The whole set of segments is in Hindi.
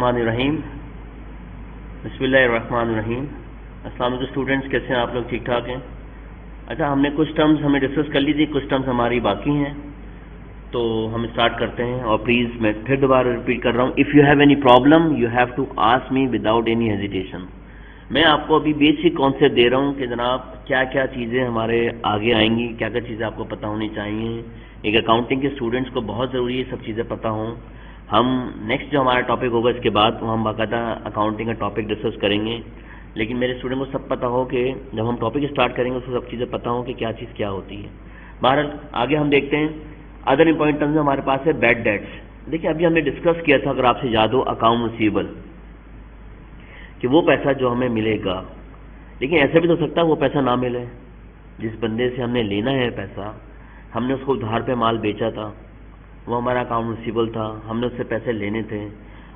रहीम बिस्मिल्लाहिर्रहमानिर्रहीम। अस्सलाम वालेकुम स्टूडेंट्स, कैसे हैं आप लोग? ठीक ठाक हैं? अच्छा, हमने कुछ टर्म्स हमें डिस्कस कर ली थी, कुछ टर्म्स हमारी बाकी हैं, तो हम स्टार्ट करते हैं। और प्लीज़ मैं फिर दोबारा रिपीट कर रहा हूँ, if you have any problem you have to ask me without any hesitation. मैं आपको अभी बेसिक कॉन्सेप्ट दे रहा हूँ कि जनाब क्या क्या चीज़ें हमारे आगे आएंगी, क्या क्या चीज़ें आपको पता होनी चाहिए। एक अकाउंटिंग के स्टूडेंट्स को बहुत ज़रूरी है सब चीज़ें पता हों। हम नेक्स्ट जो हमारा टॉपिक होगा इसके बाद तो हम बाकायदा अकाउंटिंग का टॉपिक डिस्कस करेंगे, लेकिन मेरे स्टूडेंट को सब पता हो कि जब हम टॉपिक स्टार्ट करेंगे उसको सब चीज़ें पता हो कि क्या चीज़ क्या होती है। बहरहाल आगे हम देखते हैं। अदर इंपॉर्टेंट टर्म्स हमारे पास है बैड डेट्स। देखिए अभी हमने डिस्कस किया था, अगर आपसे याद हो, अकाउंट रिसीवेबल, कि वो पैसा जो हमें मिलेगा, लेकिन ऐसा भी तो सकता है वो पैसा ना मिले। जिस बंदे से हमने लेना है पैसा, हमने उसको उधार पे माल बेचा था, वो हमारा अकाउंट रिसीवेबल था, हमने उससे पैसे लेने थे,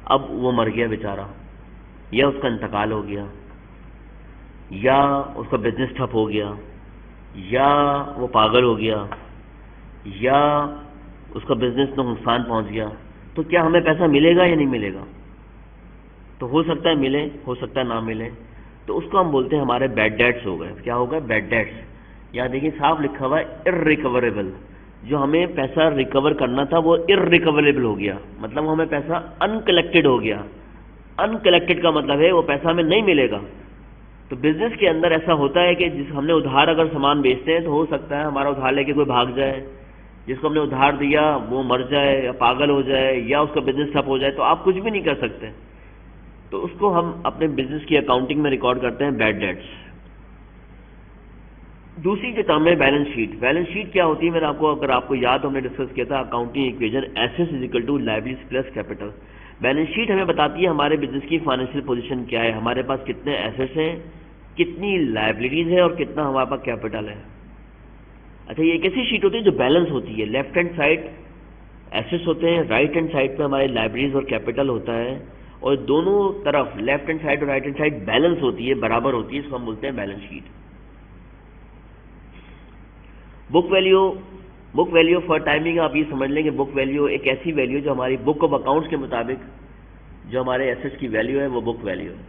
अब वो मर गया बेचारा, या उसका इंतकाल हो गया, या उसका बिजनेस ठप हो गया, या वो पागल हो गया, या उसका बिजनेस में नुकसान पहुंच गया, तो क्या हमें पैसा मिलेगा या नहीं मिलेगा? तो हो सकता है मिले, हो सकता है ना मिले, तो उसको हम बोलते हैं हमारे बैड डेट्स हो गए। क्या होगा? Bad debts. यहाँ देखिए साफ लिखा हुआ है इररिकवरेबल। जो हमें पैसा रिकवर करना था वो इररिकवरेबल हो गया, मतलब हमें पैसा अनकलेक्टेड हो गया। अनकलेक्टेड का मतलब है वो पैसा हमें नहीं मिलेगा। तो बिजनेस के अंदर ऐसा होता है कि जिस हमने उधार अगर सामान बेचते हैं तो हो सकता है हमारा उधार लेके कोई भाग जाए, जिसको हमने उधार दिया वो मर जाए या पागल हो जाए या उसका बिजनेस ठप हो जाए, तो आप कुछ भी नहीं कर सकते। तो उसको हम अपने बिजनेस की अकाउंटिंग में रिकॉर्ड करते हैं बैड डेट्स। दूसरी जो टर्म है बैलेंस शीट। बैलेंस शीट क्या होती है? मैंने आपको, अगर आपको याद हो, हमने डिस्कस किया था accounting equation assets is equal to liabilities plus capital. Balance sheet हमें बताती है हमारे बिजनेस की फाइनेंशियल पोजीशन क्या है, हमारे पास कितने एसेट्स हैं, कितनी लायबिलिटीज है और कितना हमारे पास कैपिटल है। अच्छा, ये एक ऐसी शीट होती है जो बैलेंस होती है। लेफ्ट हैंड साइड एसेट्स होते हैं, राइट हैंड साइड पे हमारे लायबिलिटीज और कैपिटल होता है, और दोनों तरफ लेफ्ट हैंड साइड और राइट हैंड साइड बैलेंस होती है, बराबर होती है, इसको हम बोलते हैं balance sheet. Book value. Book value for timing आप ये समझ लेंगे, बुक वैल्यू एक ऐसी वैल्यू जो हमारी बुक ऑफ अकाउंट्स के मुताबिक जो हमारे एसेट्स की वैल्यू है वो बुक वैल्यू है।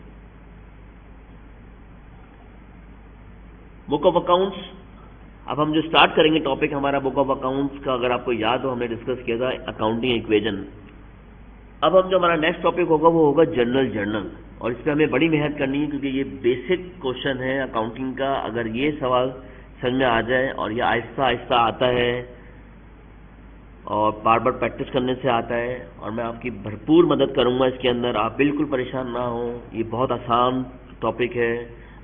बुक ऑफ अकाउंट्स, अब हम जो स्टार्ट करेंगे टॉपिक हमारा बुक ऑफ अकाउंट्स का, अगर आपको याद हो हमने डिस्कस किया था अकाउंटिंग इक्वेशन। अब हम जो हमारा नेक्स्ट टॉपिक होगा वो होगा जनरल जर्नल, और इस पर हमें बड़ी मेहनत करनी है क्योंकि ये बेसिक क्वेश्चन है अकाउंटिंग का। अगर ये सवाल समझ में आ जाए, और ये आहिस्ता आहिस्ता आता है और बार बार प्रैक्टिस करने से आता है, और मैं आपकी भरपूर मदद करूंगा इसके अंदर, आप बिल्कुल परेशान ना हो। ये बहुत आसान टॉपिक है।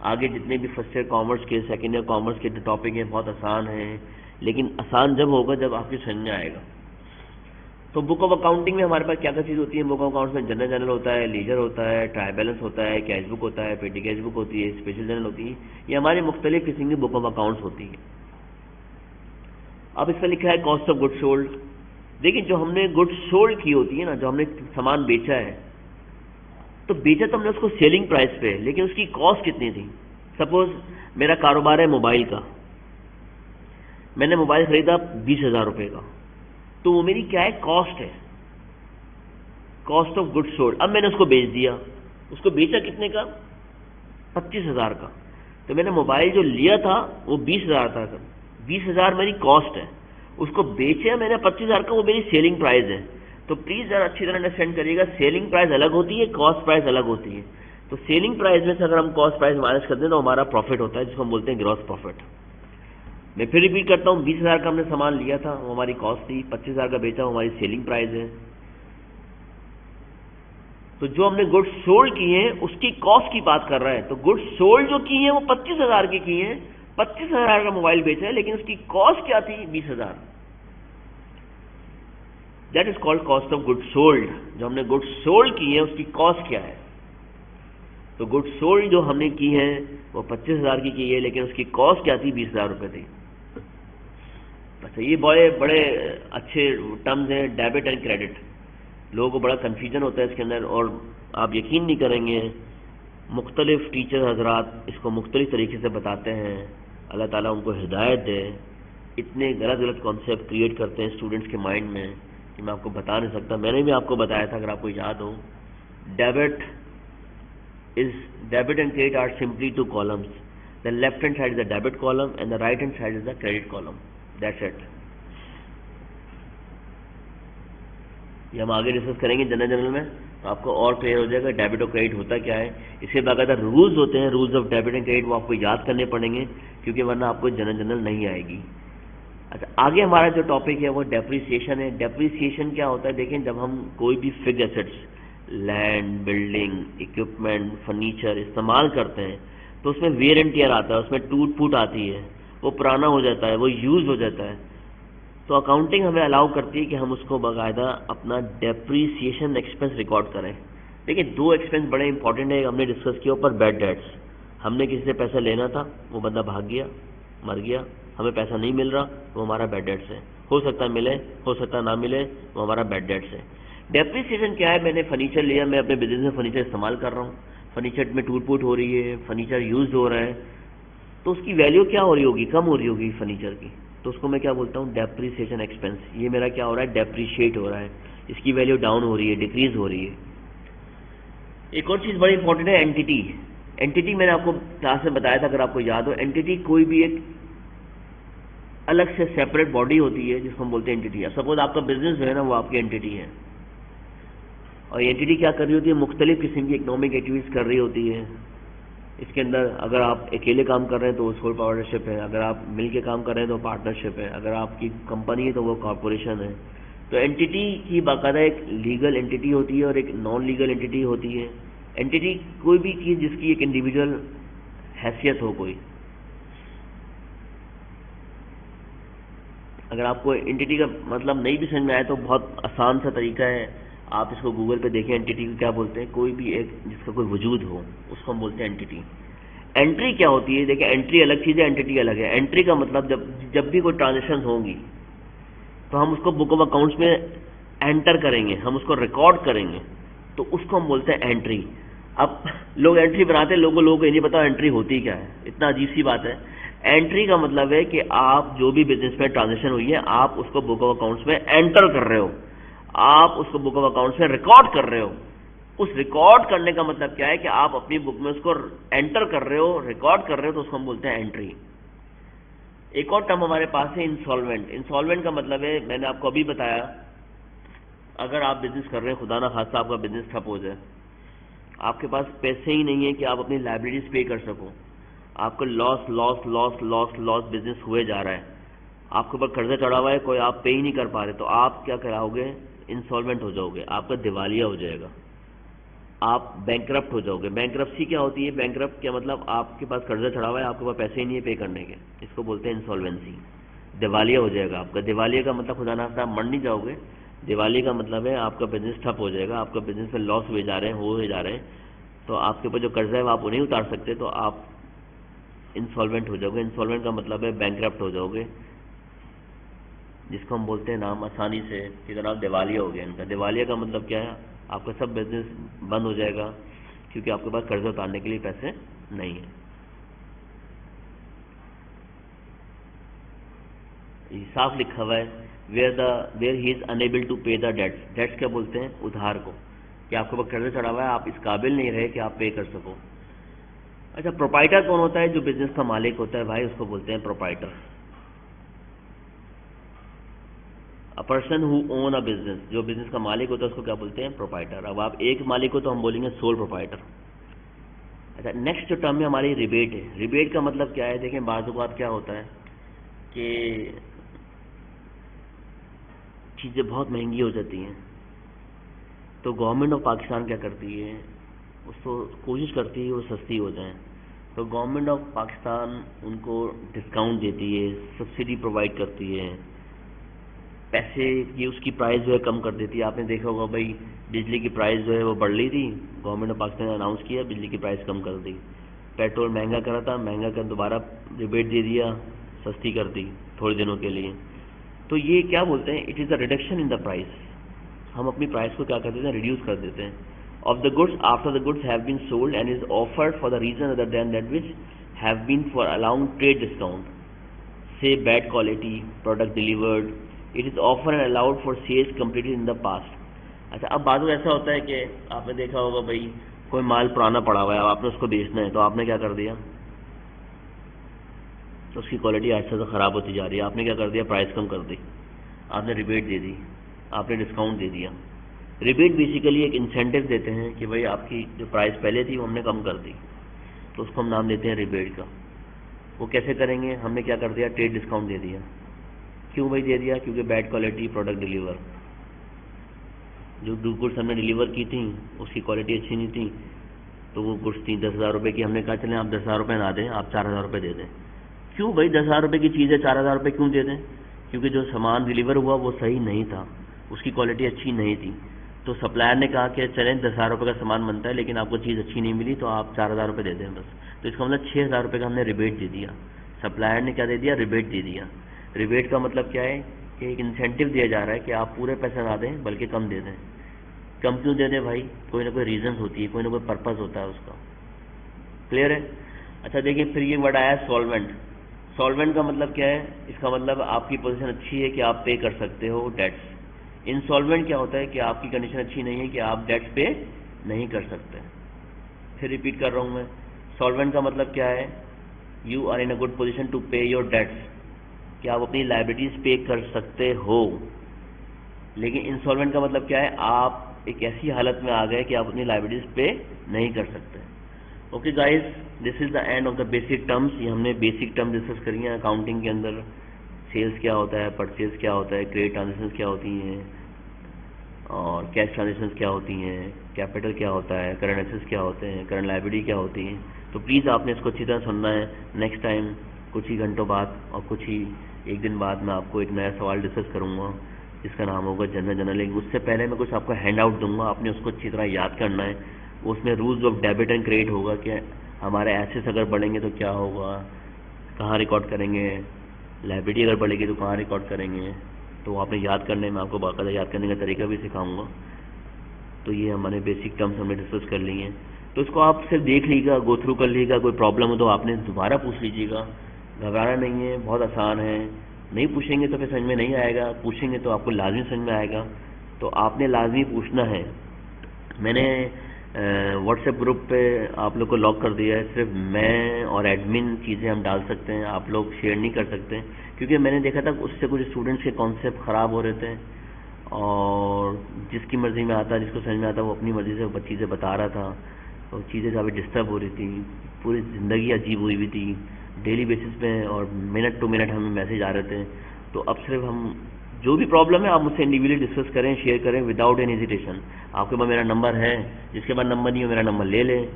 आगे जितने भी फर्स्ट ईयर कॉमर्स के, सेकेंड ईयर कॉमर्स के जो टॉपिक हैं बहुत आसान हैं, लेकिन आसान जब होगा जब आपकी समझ में आएगा। तो बुक ऑफ अकाउंटिंग में हमारे पास क्या क्या चीज़ होती है? बुक ऑफ अकाउंट्स में जनरल जर्नल होता है, लीजर होता है, ट्रायल बैलेंस होता है, कैश बुक होता है, पेटी कैश बुक होती है, स्पेशल जर्नल होती है। ये हमारे मुख्तलिफ किस्म की बुक ऑफ अकाउंट्स होती है। अब इसमें लिखा है कॉस्ट ऑफ गुड्स सोल्ड। देखिए जो हमने गुड्स सोल्ड की होती है ना, जो हमने सामान बेचा है, तो बेचा तो हमने उसको सेलिंग प्राइस पे, लेकिन उसकी कॉस्ट कितनी थी? सपोज मेरा कारोबार है मोबाइल का, मैंने मोबाइल खरीदा 20,000 रुपये का, तो वो मेरी क्या है? कॉस्ट है, कॉस्ट ऑफ गुड्स सोल्ड। अब मैंने उसको बेच दिया, उसको बेचा कितने का? 25,000 का। तो मैंने मोबाइल जो लिया था वो 20,000 था, 20,000 मेरी कॉस्ट है, उसको बेचा मैंने 25,000 का, वो मेरी सेलिंग प्राइस है। तो प्लीज जरा अच्छी तरह अंडरस्टैंड करिएगा, सेलिंग प्राइस अलग होती है, कॉस्ट प्राइस अलग होती है। तो सेलिंग प्राइस में से अगर हम कॉस्ट प्राइस माइनस कर दें तो हमारा प्रॉफिट होता है, जिसको हम बोलते हैं ग्रॉस प्रॉफिट। मैं फिर रिपीट करता हूँ, 20,000 का हमने सामान लिया था, वो हमारी कॉस्ट थी, 25,000 का बेचा, वो हमारी सेलिंग प्राइस है। तो जो हमने गुड्स सोल्ड किए हैं उसकी कॉस्ट की बात कर रहा है। तो गुड्स सोल्ड जो की है वो 25,000 की है, 25,000 का मोबाइल बेचा है, लेकिन उसकी कॉस्ट क्या थी? 20,000। That is called cost of goods sold. जो हमने गुड्स सोल्ड की है उसकी कॉस्ट क्या है? तो गुड्स सोल्ड जो हमने की है वो 25,000 की है, लेकिन उसकी कॉस्ट क्या थी? 20,000 रुपये थी। अच्छा, ये बड़े अच्छे टर्म्स हैं, डेबिट एंड क्रेडिट। लोगों को बड़ा कन्फ्यूजन होता है इसके अंदर, और आप यकीन नहीं करेंगे मुख्तलिफ टीचर हजरात इसको मुख्तलिफ तरीके से बताते हैं। अल्लाह ताला उनको हिदायत दे। इतने गलत गलत कॉन्सेप्ट क्रिएट करते हैं स्टूडेंट्स के माइंड में कि मैं आपको बता नहीं सकता। मैंने भी आपको बताया था, अगर आपको याद हो, Debit debit and credit are simply two columns. The left hand side is the debit column and the right hand side is the credit column. That's it. ये हम आगे डिस्कस करेंगे जनरल में, तो आपको और क्लियर हो जाएगा डेबिट और क्रेडिट होता क्या है। इसके बाकायदा रूल्स होते हैं, rules of debit and credit, वो आपको याद करने पड़ेंगे क्योंकि वरना आपको जनरल नहीं आएगी। अच्छा, आगे हमारा जो टॉपिक है वो डेप्रिसिएशन है। डेप्रिसिएशन क्या होता है, देखें जब हम कोई भी fixed assets, land, building, equipment, furniture इस्तेमाल करते हैं तो उसमें वेयर एंड टियर आता है, उसमें टूट फूट आती है, वो पुराना हो जाता है, वो यूज हो जाता है। तो अकाउंटिंग हमें अलाउ करती है कि हम उसको बाकायदा अपना डेप्रिसिएशन एक्सपेंस रिकॉर्ड करें। देखिए दो एक्सपेंस बड़े इंपॉर्टेंट है, हमने डिस्कस किया ऊपर। बैड डेट्स, हमने किसी से पैसा लेना था, वो बंदा भाग गया, मर गया, हमें पैसा नहीं मिल रहा, वो हमारा बैड डेट्स है। हो सकता है मिले, हो सकता है ना मिले, वो हमारा बैड डेट्स है। डेप्रिसिएशन क्या है, मैंने फर्नीचर लिया, मैं अपने बिजनेस में फर्नीचर इस्तेमाल कर रहा हूँ, फर्नीचर में टूट फूट हो रही है, फर्नीचर यूज हो रहा है, तो उसकी वैल्यू क्या हो रही होगी, कम हो रही होगी फर्नीचर की, तो उसको मैं क्या बोलता हूँ, डेप्रिसिएशन एक्सपेंस। ये मेरा क्या हो रहा है, डेप्रिशिएट हो रहा है, इसकी वैल्यू डाउन हो रही है, डिक्रीज हो रही है। एक और चीज़ बड़ी इंपॉर्टेंट है, एंटिटी। एंटिटी मैंने आपको क्लास में बताया था, अगर आपको याद हो, एंटिटी कोई भी एक अलग से सेपरेट बॉडी होती है जिसको हम बोलते हैं एंटिटी। सपोज आपका बिजनेस जो है ना वो आपकी एंटिटी है, और एंटिटी क्या कर रही होती है, मुख्तलिफ किस्म की इकोनॉमिक एक्टिविटीज कर रही होती है। इसके अंदर अगर आप अकेले काम कर रहे हैं तो वो सोल पार्टनरशिप है, अगर आप मिल के काम कर रहे हैं तो पार्टनरशिप है, अगर आपकी कंपनी है तो वो कॉर्पोरेशन है। तो एंटिटी की बाकायदा एक लीगल एंटिटी होती है और एक नॉन लीगल एंटिटी होती है। एंटिटी कोई भी चीज़ जिसकी एक इंडिविजुअल हैसियत हो कोई। अगर आपको एंटिटी का मतलब नहीं भी समझ में आए तो बहुत आसान सा तरीका है, आप इसको गूगल पे देखें, एंटिटी को क्या बोलते हैं, कोई भी एक जिसका कोई वजूद हो उसको हम बोलते हैं एंटिटी। एंट्री क्या होती है, देखिए एंट्री अलग चीज़ है, एंटिटी अलग है। एंट्री का मतलब जब भी कोई ट्रांजेक्शन होंगी तो हम उसको बुक ऑफ अकाउंट्स में एंटर करेंगे, हम उसको रिकॉर्ड करेंगे, तो उसको हम बोलते हैं एंट्री। अब लोग एंट्री बनाते हैं, लोगों को ये नहीं पता एंट्री होती क्या है, इतना अजीब सी बात है। एंट्री का मतलब है कि आप जो भी बिजनेस में ट्रांजेक्शन हुई है आप उसको बुक ऑफ अकाउंट्स में एंटर कर रहे हो, आप उसको बुक ऑफ अकाउंट्स में रिकॉर्ड कर रहे हो। उस रिकॉर्ड करने का मतलब क्या है कि आप अपनी बुक में उसको एंटर कर रहे हो, रिकॉर्ड कर रहे हो, तो उसको हम बोलते हैं एंट्री। एक और टर्म हमारे पास है इंसॉल्वेंट। इंसॉल्वेंट का मतलब है, मैंने आपको अभी बताया, अगर आप बिजनेस कर रहे हैं, खुदा ना खास्ता आपका बिजनेस ठप हो जाए, आपके पास पैसे ही नहीं है कि आप अपनी लायबिलिटीज पे कर सको, आपको loss loss loss loss loss business हुए जा रहा है, आपके ऊपर कर्जा चढ़ा हुआ है, कोई आप पे ही नहीं कर पा रहे, तो आप क्या कराओगे, इंसॉल्वेंट हो जाओगे, आपका दिवालिया हो जाएगा, आप बैंकरप्ट हो जाओगे। बैंकरप्सी क्या होती है, बैंकरप्ट क्या मतलब, आपके पास कर्जा चढ़ा हुआ है, आपके पास पैसे ही नहीं है पे करने के, इसको बोलते हैं इंसॉल्वेंसी। दिवालिया हो जाएगा आपका। दिवालिया का मतलब खुदा ना आप मर नहीं जाओगे, दिवालिया का मतलब है आपका बिजनेस ठप हो जाएगा, आपका बिजनेस में लॉस हुए जा रहे हैं, हो जा रहे हैं, तो आपके ऊपर जो कर्जा है वो आप नहीं उतार सकते, तो आप इंसॉल्वेंट हो जाओगे। इंसॉल्वेंट का मतलब है बैंकरप्ट हो जाओगे, जिसको हम बोलते हैं नाम आसानी से कि जनाब दिवालिया हो गया इनका। दिवालिया का मतलब क्या है, आपका सब बिजनेस बंद हो जाएगा क्योंकि आपके पास कर्जा उतारने के लिए पैसे नहीं है। साफ लिखा हुआ है, where he is unable to pay the debts. Debts क्या बोलते हैं, उधार को, कि आपके पास कर्जा चढ़ा हुआ है, आप इस काबिल नहीं रहे कि आप पे कर सको। अच्छा, प्रोप्राइटर कौन होता है, जो बिजनेस का मालिक होता है भाई, उसको बोलते हैं proprietor. A person who own a business, जो बिजनेस का मालिक होता है उसको क्या बोलते हैं, प्रोप्राइटर। अब आप एक मालिक हो तो हम बोलेंगे सोल प्रोप्राइटर। अच्छा, नेक्स्ट जो टर्म है हमारी रिबेट है। रिबेट का मतलब क्या है, देखें बाज़ औक़ात क्या होता है कि चीज़ें बहुत महंगी हो जाती हैं, तो गवर्नमेंट ऑफ पाकिस्तान क्या करती है, उसको कोशिश करती है वो सस्ती हो जाए, तो गवर्नमेंट ऑफ पाकिस्तान उनको डिस्काउंट देती है, सब्सिडी प्रोवाइड करती है, पैसे की उसकी प्राइस जो है कम कर देती है। आपने देखा होगा भाई, बिजली की प्राइस जो है वो बढ़ रही थी, गवर्नमेंट ऑफ पाकिस्तान ने अनाउंस किया, बिजली की प्राइस कम कर दी। पेट्रोल महंगा करा था, महंगा कर दोबारा रिबेट दे दिया, सस्ती कर दी थोड़े दिनों के लिए। तो ये क्या बोलते हैं, it is a reduction in the price. हम अपनी प्राइस को क्या कर देते हैं, रिड्यूस कर देते हैं। Of the goods after the goods have been sold and is offered for the reason other than that which have been for allowing trade discount, से bad quality product delivered, it is often allowed for sales completed in the past। अच्छा, अब बाजू ऐसा होता है कि आपने देखा होगा भाई कोई माल पुराना पड़ा हुआ है, अब आपने उसको बेचना है, तो आपने क्या कर दिया, तो उसकी क्वालिटी ऐसे से ख़राब होती जा रही है, आपने क्या कर दिया, प्राइस कम कर दी, आपने रिबेट दे दी, आपने डिस्काउंट दे दिया। रिबेट बेसिकली एक इंसेंटिव देते हैं कि भाई आपकी जो प्राइस पहले थी वो हमने कम कर दी, तो उसको हम नाम देते हैं रिबेट का। वो कैसे करेंगे, हमने क्या कर दिया, ट्रेड डिस्काउंट दे दिया। क्यों भाई दे दिया, क्योंकि बैड क्वालिटी प्रोडक्ट डिलीवर, जो गुड्स हमने डिलीवर की थी उसकी क्वालिटी अच्छी नहीं थी, तो वो गुड्स थी 10,000 रुपये की, हमने कहा चलें आप 10,000 रुपये ना दें, आप 4,000 रुपये दे दें। क्यों भाई, 10,000 रुपये की चीज़ है, 4,000 रुपये क्यों दे दें, क्योंकि जो सामान डिलीवर हुआ वो सही नहीं था, उसकी क्वालिटी अच्छी नहीं थी। तो सप्लायर ने कहा कि चलें 10,000 रुपये का सामान बनता है, लेकिन आपको चीज़ अच्छी नहीं मिली तो आप 4,000 रुपये दे दें बस। तो इसका मतलब 6,000 रुपये का हमने रिबेट दे दिया, सप्लायर ने क्या दे दिया, रिबेट दे दिया। रिबेट का मतलब क्या है कि एक इंसेंटिव दिया जा रहा है कि आप पूरे पैसे ना दें बल्कि कम दे दें। कम क्यों दे दें भाई, कोई ना कोई रीजन होती है, कोई ना कोई पर्पज़ होता है उसका। क्लियर है। अच्छा देखिए, फिर ये वर्ड आया सॉल्वेंट। सॉल्वेंट का मतलब क्या है, इसका मतलब आपकी पोजीशन अच्छी है कि आप पे कर सकते हो डेट्स। इंसॉल्वेंट क्या होता है कि आपकी कंडीशन अच्छी नहीं है कि आप डेट्स पे नहीं कर सकते। फिर रिपीट कर रहा हूँ मैं, सॉल्वेंट का मतलब क्या है, you are in a good position to pay your debts, कि आप अपनी लाइबिलिटीज पे कर सकते हो। लेकिन इंसॉल्वेंट का मतलब क्या है, आप एक ऐसी हालत में आ गए कि आप अपनी लाइबिलिटीज पे नहीं कर सकते। Okay guys, this is the end of the basic terms. ये हमने बेसिक टर्म डिस्कस करी हैं अकाउंटिंग के अंदर। सेल्स क्या होता है, परचेज क्या होता है, क्रेडिट ट्रांजेक्शन क्या होती हैं, और कैश ट्रांजेक्शन क्या होती हैं, कैपिटल क्या होता है, करंट एसेट्स क्या होते हैं, करंट लायबिलिटी क्या होती हैं। तो प्लीज़ आपने इसको अच्छी तरह सुनना है। नेक्स्ट टाइम कुछ ही घंटों बाद और कुछ ही एक दिन बाद मैं आपको एक नया सवाल डिस्कस करूँगा जिसका नाम होगा जनरल जनरल। लेकिन उससे पहले मैं कुछ आपको हैंड आउट दूंगा, आपने उसको अच्छी तरह याद करना है। उसमें rules of debit and credit होगा कि हमारे एसेट्स अगर बढ़ेंगे तो क्या होगा, कहाँ रिकॉर्ड करेंगे, लायबिलिटी अगर बढ़ेगी तो कहाँ रिकॉर्ड करेंगे। तो आपने याद करने में, आपको बाकायदा याद करने का तरीका भी सिखाऊंगा। तो ये हमारे बेसिक टर्म्स हमने डिस्कस कर लिए हैं, तो इसको आप सिर्फ देख लीजिएगा, गो थ्रू कर लीजिएगा। कोई प्रॉब्लम हो तो आपने दोबारा पूछ लीजिएगा, घबराना नहीं है, बहुत आसान है। नहीं पूछेंगे तो फिर समझ में नहीं आएगा, पूछेंगे तो आपको लाजमी समझ में आएगा। तो आपने लाजमी पूछना है। मैंने व्हाट्सएप ग्रुप पे आप लोग को लॉक कर दिया है, सिर्फ मैं और एडमिन चीज़ें हम डाल सकते हैं, आप लोग शेयर नहीं कर सकते, क्योंकि मैंने देखा था उससे कुछ स्टूडेंट्स के कॉन्सेप्ट ख़राब हो रहे थे, और जिसकी मर्ज़ी में आता, जिसको समझ में आता वो अपनी मर्ज़ी से चीज़ें बता रहा था, और चीज़ें काफ़ी डिस्टर्ब हो रही थी, पूरी ज़िंदगी अजीब हुई हुई थी डेली बेसिस पे, और मिनट टू मिनट हमें मैसेज आ रहे थे। तो अब सिर्फ हम, जो भी प्रॉब्लम है आप मुझसे इंडिविजुअली डिस्कस करें, शेयर करें विदाउट एनी हेजिटेशन। आपके पास मेरा नंबर है, जिसके पास नंबर नहीं हो मेरा नंबर ले लें।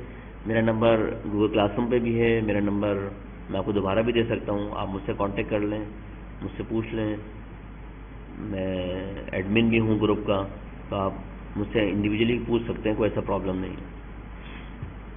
मेरा नंबर गूगल क्लासरूम पे भी है, मेरा नंबर मैं आपको दोबारा भी दे सकता हूँ, आप मुझसे कांटेक्ट कर लें, मुझसे पूछ लें। मैं एडमिन भी हूँ ग्रुप का, तो आप मुझसे इंडिविजुअली पूछ सकते हैं, कोई ऐसा प्रॉब्लम नहीं है।